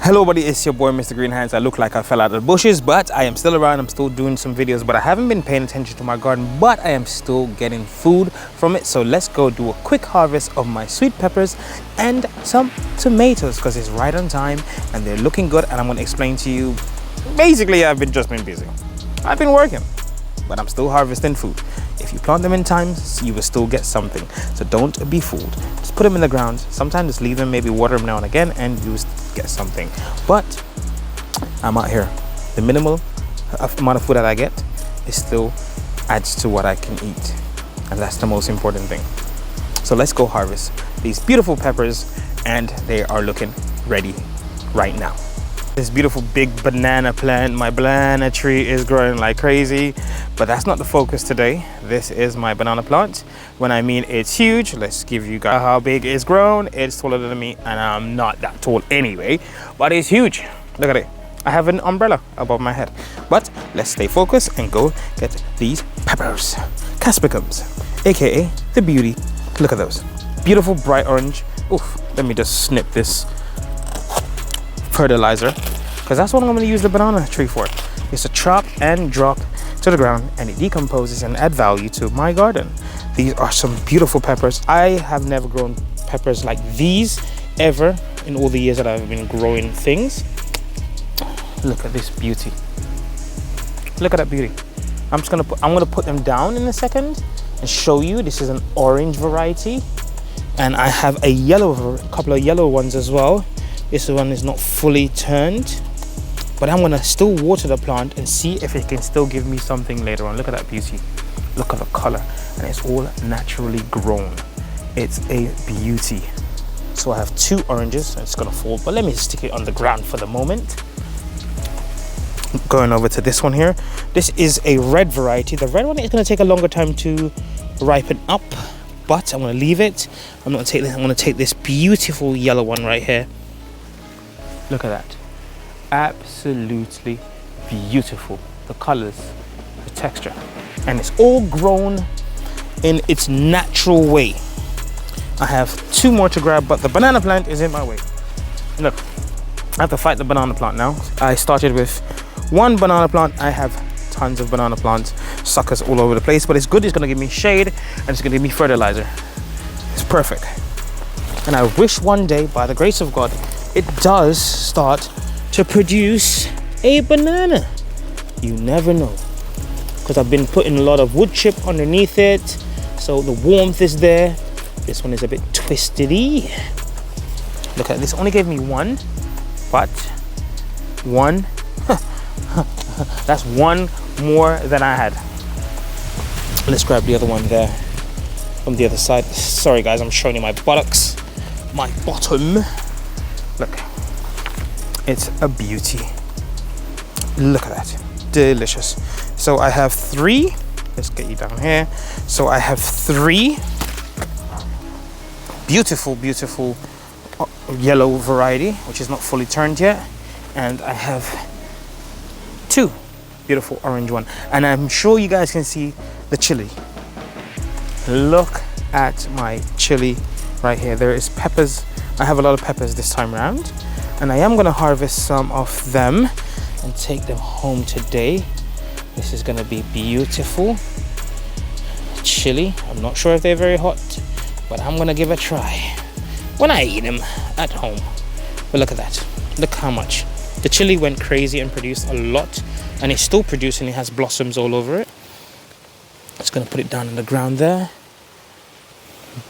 Hello buddy, it's your boy Mr. Green Hands. I look like I fell out of the bushes, but I am still around. I'm still doing some videos, but I haven't been paying attention to my garden, but I am still getting food from it. So let's go do a quick harvest of my sweet peppers and some tomatoes because it's right on time and they're looking good. And I'm going to explain to you, basically I've just been busy. I've been working, but I'm still harvesting food. If you plant them in time, you will still get something. So don't be fooled. Just put them in the ground. Sometimes just leave them, maybe water them now and again, and you get something. But I'm out here. The minimal amount of food that I get, it still adds to what I can eat. And that's the most important thing. So let's go harvest these beautiful peppers, and they are looking ready right now. This beautiful big banana plant, my banana tree is growing like crazy, but that's not the focus today. This is my banana plant. When I mean it's huge, let's give you guys how big it's grown. It's taller than me, and I'm not that tall anyway, but it's huge. Look at it. I have an umbrella above my head. But let's stay focused and go get these peppers. Capsicums, aka the beauty. Look at those. Beautiful bright orange. Oof, let me just snip this fertilizer, because that's what I'm going to use the banana tree for. It's a chop and drop to the ground, and it decomposes and add value to my garden. These are some beautiful peppers. I have never grown peppers like these ever in all the years that I've been growing things. Look at this beauty. Look at that beauty. I'm gonna put them down in a second and show you. This is an orange variety, and I have a couple of yellow ones as well. This one is not fully turned, but I'm gonna still water the plant and see if it can still give me something later on. Look at that beauty. Look at the color, and it's all naturally grown. It's a beauty. So I have two oranges. It's gonna fall, but let me stick it on the ground for the moment. Going over to this one here. This is a red variety. The red one is gonna take a longer time to ripen up, but I'm gonna leave it. I'm gonna take this beautiful yellow one right here. Look at that. Absolutely beautiful. The colors, the texture, and it's all grown in its natural way. I have two more to grab, but the banana plant is in my way. Look, I have to fight the banana plant now. I started with one banana plant. I have tons of banana plants, suckers all over the place, but it's good. It's gonna give me shade and it's gonna give me fertilizer. It's perfect. And I wish one day, by the grace of God, it does start to produce a banana. You never know, because I've been putting a lot of wood chip underneath it, so the warmth is there. This one is a bit twisted-y. Look at this. Only gave me one, but one that's one more than I had. Let's grab the other one there from the other side. Sorry guys, I'm showing you my buttocks, my bottom. Look, it's a beauty. Look at that, delicious. So I have three. Let's get you down here. So I have three beautiful yellow variety, which is not fully turned yet, and I have two beautiful orange one. And I'm sure you guys can see the chili. Look at my chili right here. There is peppers. I have a lot of peppers this time around, and I am going to harvest some of them and take them home today. This is going to be beautiful chili. I'm not sure if they're very hot, but I'm going to give it a try when I eat them at home. But look at that. Look how much. The chili went crazy and produced a lot, and it's still producing. It has blossoms all over it. Just going to put it down on the ground there.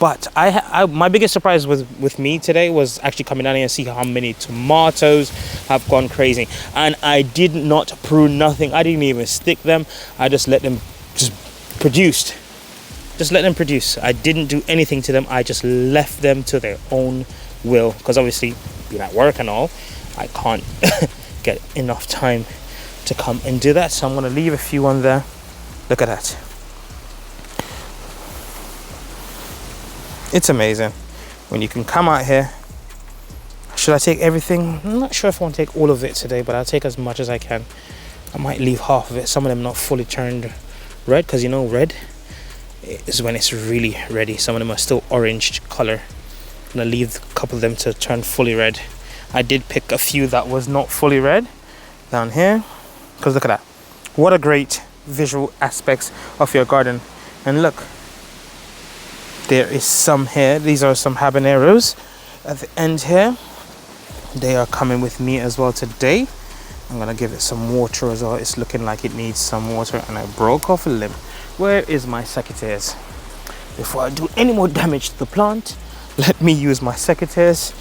But my biggest surprise with me today was actually coming down here and see how many tomatoes have gone crazy. And I did not prune nothing. I didn't even stick them. I just let them produce. Just let them produce. I didn't do anything to them. I just left them to their own will. Because obviously, being at work and all, I can't get enough time to come and do that. So I'm going to leave a few on there. Look at that. It's amazing when you can come out here. Should I take everything? I'm not sure if I want to take all of it today, but I'll take as much as I can. I might leave half of it. Some of them not fully turned red, because you know red is when it's really ready. Some of them are still orange color. I'm gonna leave a couple of them to turn fully red. I did pick a few that was not fully red down here, because look at that. What a great visual aspects of your garden. And look, there is some here. These are some habaneros at the end here. They are coming with me as well today. I'm gonna give it some water as well. It's looking like it needs some water, and I broke off a limb. Where is my secateurs? Before I do any more damage to the plant, let me use my secateurs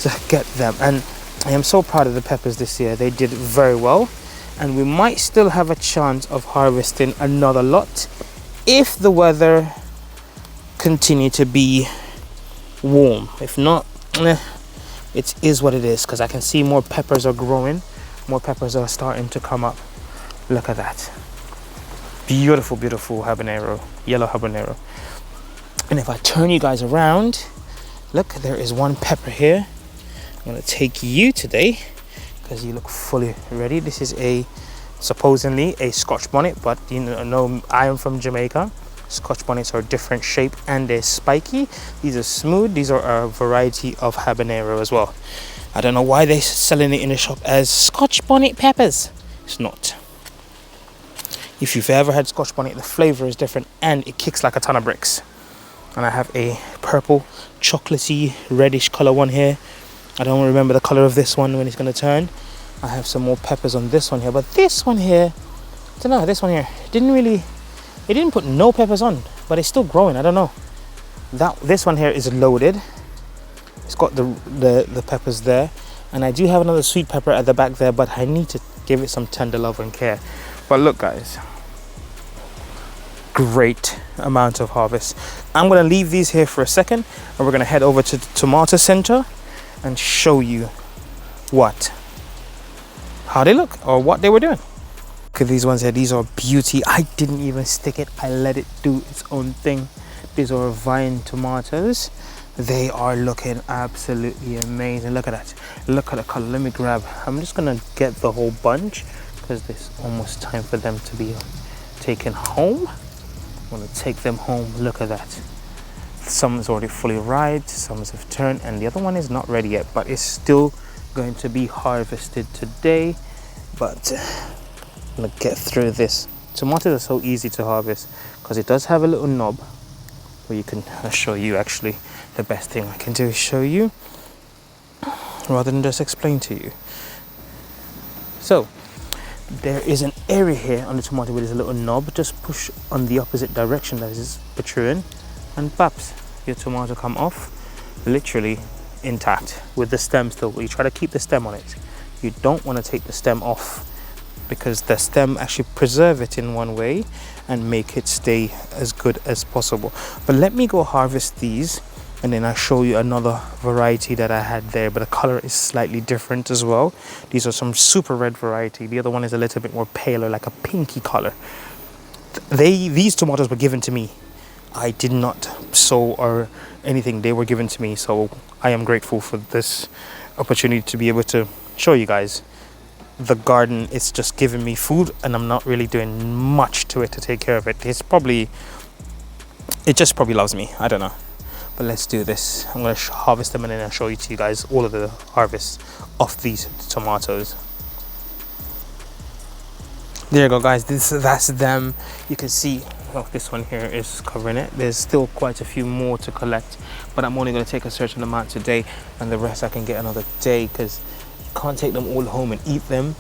to get them. And I am so proud of the peppers this year. They did very well, and we might still have a chance of harvesting another lot if the weather continue to be warm. If not, it is what it is, because I can see more peppers are growing. More peppers are starting to come up. Look at that. Beautiful, beautiful habanero, yellow habanero. And if I turn you guys around, look, there is one pepper here. I'm going to take you today because you look fully ready. This is supposedly a Scotch bonnet, but you know I am from Jamaica. Scotch bonnets are different shape and they're spiky. These are smooth. These are a variety of habanero as well. I don't know why they're selling it in the shop as Scotch bonnet peppers. It's not. If you've ever had Scotch bonnet, the flavor is different and it kicks like a ton of bricks. And I have a purple, chocolatey, reddish color one here. I don't remember the color of this one when it's going to turn. I have some more peppers on this one here, but this one here, I don't know, this one here it didn't put no peppers on, but it's still growing. I don't know. This one here is loaded. It's got the peppers there, and I do have another sweet pepper at the back there, but I need to give it some tender love and care. But look, guys, great amount of harvest. I'm going to leave these here for a second, and we're going to head over to the tomato center and show you how they look or what they were doing. Look at these ones here. These are beauty. I didn't even stick it. I let it do its own thing. These are vine tomatoes. They are looking absolutely amazing. Look at that. Look at the color. Let me grab. I'm just going to get the whole bunch because it's almost time for them to be taken home. I'm going to take them home. Look at that. Some is already fully ripe, some have turned, and the other one is not ready yet, but it's still going to be harvested today. But I'm gonna get through this. Tomatoes are so easy to harvest because it does have a little knob where you can show you. Actually, the best thing I can do is show you rather than just explain to you. So there is an area here on the tomato where there's a little knob. Just push on the opposite direction that is protruding, and pops, your tomato come off literally intact with the stem still. You try to keep the stem on it. You don't want to take the stem off because the stem actually preserve it in one way and make it stay as good as possible. But let me go harvest these, and then I'll show you another variety that I had there, but the color is slightly different as well. These are some super red variety. The other one is a little bit more paler, like a pinky color. These tomatoes were given to me. I did not sow or anything. They were given to me, so I am grateful for this opportunity to be able to show you guys the garden. It's just giving me food, and I'm not really doing much to it to take care of it. It just probably loves me. I don't know. But let's do this. I'm going to harvest them, and then I'll show you to you guys all of the harvest of these tomatoes. There you go, guys. That's them. You can see, well, this one here is covering it. There's still quite a few more to collect, but I'm only going to take a certain amount today, and the rest I can get another day because you can't take them all home and eat them.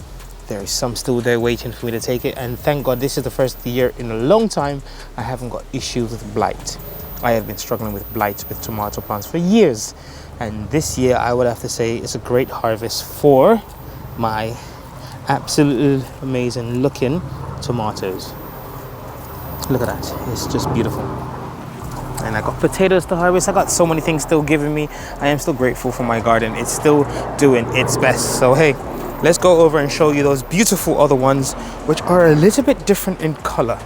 There is some still there waiting for me to take it, and thank God this is the first year in a long time I haven't got issues with blight. I have been struggling with blight with tomato plants for years, and this year I would have to say it's a great harvest for my absolutely amazing looking tomatoes. Look at that, it's just beautiful. And I got potatoes to harvest. I got so many things still giving me. I am still grateful for my garden. It's still doing its best. So hey, let's go over and show you those beautiful other ones which are a little bit different in color.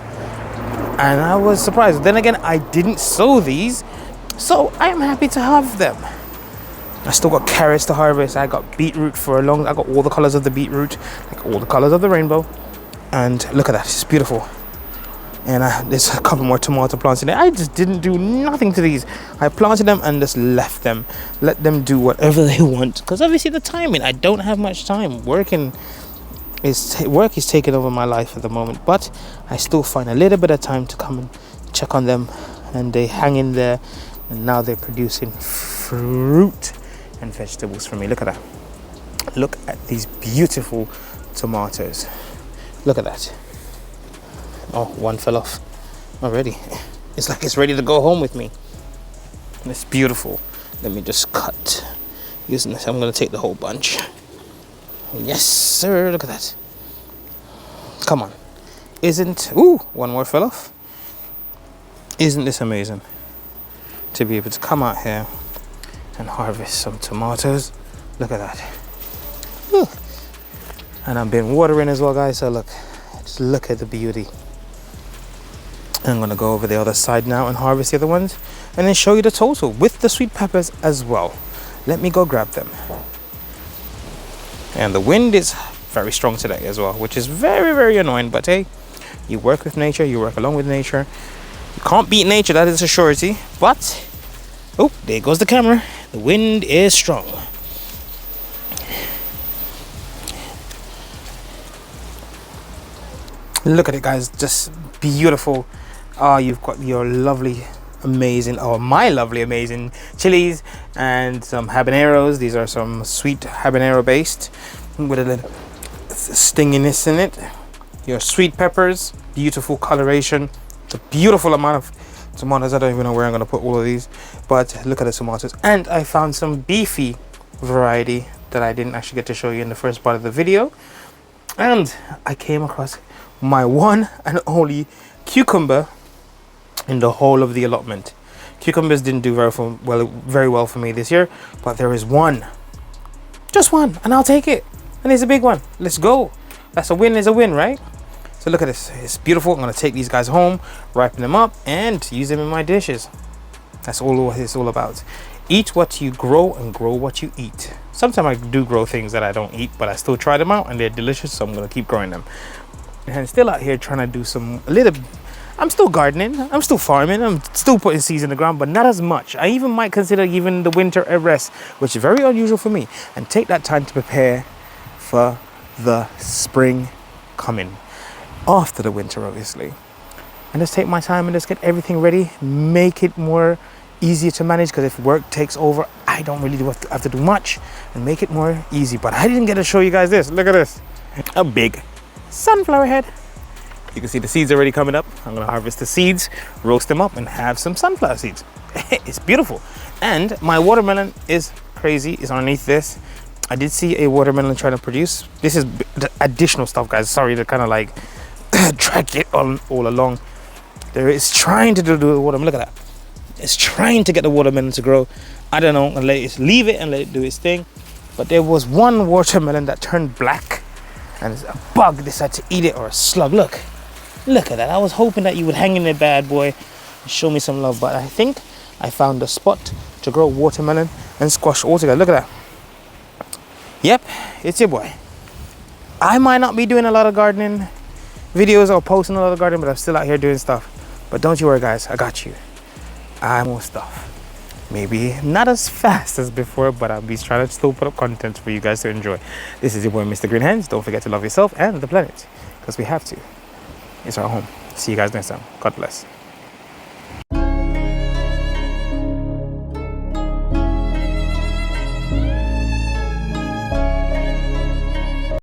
And I was surprised. Then again, I didn't sow these, so I am happy to have them. I still got carrots to harvest. I got beetroot I got all the colors of the beetroot, like all the colors of the rainbow. And look at that, it's beautiful. And there's a couple more tomato plants in there. I just didn't do nothing to these. I planted them and just left them. Let them do whatever they want. Because obviously the timing, I don't have much time. Work is taking over my life at the moment. But I still find a little bit of time to come and check on them. And they hang in there. And now they're producing fruit and vegetables for me. Look at that. Look at these beautiful tomatoes. Look at that. Oh, one fell off already. It's like it's ready to go home with me. It's beautiful. Let me just cut using this. I'm going to take the whole bunch. Yes, sir. Look at that. Come on. Ooh, one more fell off. Isn't this amazing? To be able to come out here and harvest some tomatoes. Look at that. Ooh. And I've been watering as well, guys. So look. Just look at the beauty. I'm going to go over the other side now and harvest the other ones and then show you the total with the sweet peppers as well. Let me go grab them. And the wind is very strong today as well, which is very, very annoying. But hey, you work with nature, you work along with nature. You can't beat nature, that is a surety. But, oh, there goes the camera. The wind is strong. Look at it, guys, just beautiful. You've got your lovely, amazing, my lovely, amazing chilies and some habaneros. These are some sweet habanero based with a little stinginess in it. Your sweet peppers, beautiful coloration. It's a beautiful amount of tomatoes. I don't even know where I'm going to put all of these, but look at the tomatoes. And I found some beefy variety that I didn't actually get to show you in the first part of the video. And I came across my one and only cucumber in the whole of the allotment. Cucumbers didn't do very well for me this year, but there is one, just one, and I'll take it. And it's a big one. Let's go. That's a win, is a win, right? So look at this. It's beautiful. I'm gonna take these guys home, ripen them up, and use them in my dishes. That's all it's all about. Eat what you grow and grow what you eat. Sometimes I do grow things that I don't eat, but I still try them out and they're delicious, so I'm gonna keep growing them. And still out here trying to do I'm still gardening, I'm still farming, I'm still putting seeds in the ground, but not as much. I even might consider giving the winter a rest, which is very unusual for me, and take that time to prepare for the spring coming after the winter, obviously. And just take my time and just get everything ready, make it more easier to manage, because if work takes over, I don't really have to do much, and make it more easy. But I didn't get to show you guys this. Look at this. A big sunflower head. You can see the seeds already coming up. I'm gonna harvest the seeds, roast them up, and have some sunflower seeds. It's beautiful. And my watermelon is crazy. It's underneath this. I did see a watermelon trying to produce. This is the additional stuff, guys. Sorry to kind of like drag it on all along. There is trying to do the watermelon. Look at that. It's trying to get the watermelon to grow. I don't know. Leave it and let it do its thing. But there was one watermelon that turned black, and a bug decided to eat it, or a slug. Look at that. I was hoping that you would hang in there, bad boy, and show me some love. But I think I found a spot to grow watermelon and squash all together. Look at that. Yep, it's your boy. I might not be doing a lot of gardening videos or posting a lot of gardening, but I'm still out here doing stuff. But don't you worry, guys. I got you. I have more stuff. Maybe not as fast as before, but I'll be trying to still put up content for you guys to enjoy. This is your boy, Mr. Green Hands. Don't forget to love yourself and the planet, because we have to. It's our home. See you guys next time. God bless.